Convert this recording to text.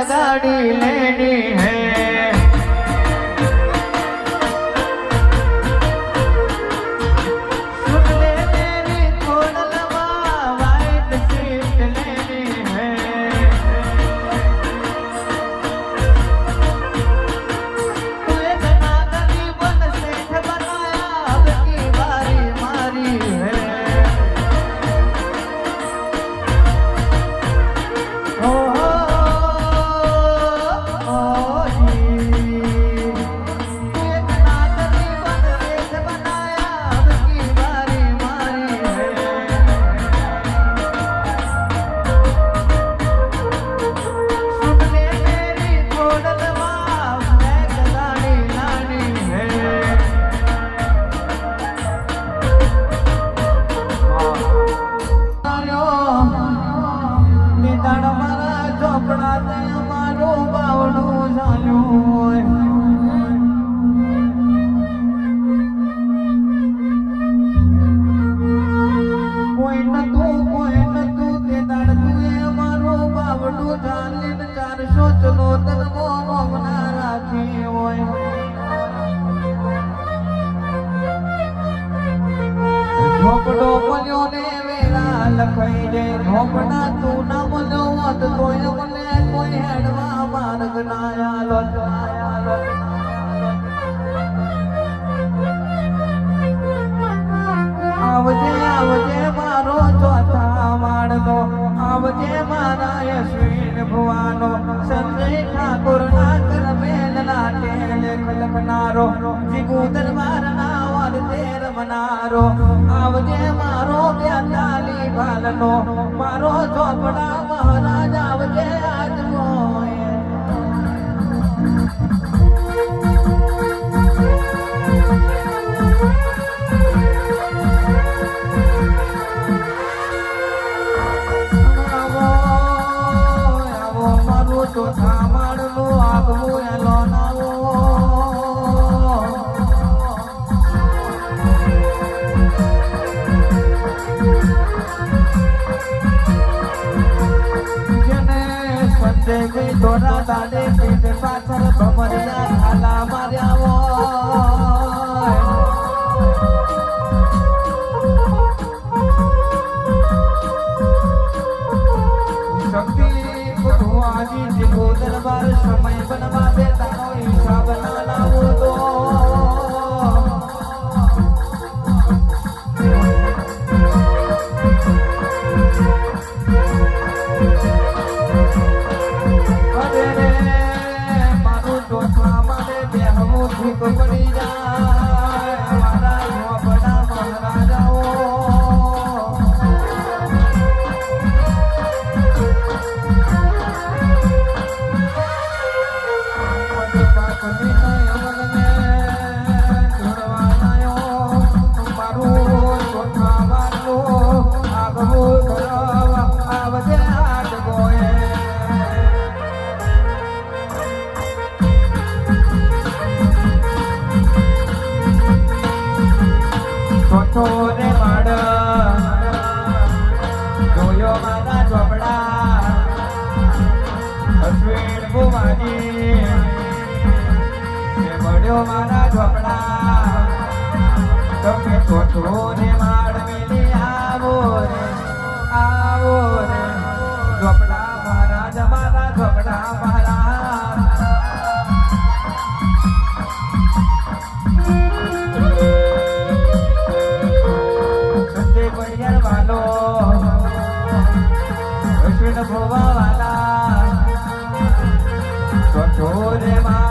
गाड़ी लेनी है ઝોપડો બન્યો ને વેલા લખાઈ દે ઝોપડા તું ના બન્યો હોત તોય મને કોઈ હેડવા માર્ગ ના આલો આવજે આવજે મારો ચોથા માળનો આવજે મારા યશ્વીન ભુવાનો સંજય ઠાકોર ના કરમેલ ના લેખ લખનારો જીગુ દરબાર ના વારતે રમનારો આવજે મારો બેતાલી ભાલનો મારો ચોપડા મહારાજ આવજે આજનો ચોથા માળનો આગવું એલો નાવો જેને સંજય ગઈ દોરા દાડે પીઠ પાછળ ભમરિયા ઢાલા માર્યા હોય શક્તિ ભગવાજી જીવો દરબાર સમય બનવા દે તારો હિસાબ ના લાવો તો અરે રે મારું ચોથા માટે બેહવું ભૂખ પડી જાય મારા ઝોપડા મહારાજાઓ ચોથોરે માડ જોયો મારા ઝોપડા અશ્વિન ભુવાની મળ્યો મારા ઝોપડા તમે ચોથોરે માડ મેલી આવો રે ઝોપડા મહારાજ મારા ઝોપડા મહારાજ વાલો અશ્વિન ભોવા વાલા ચોથોરે માં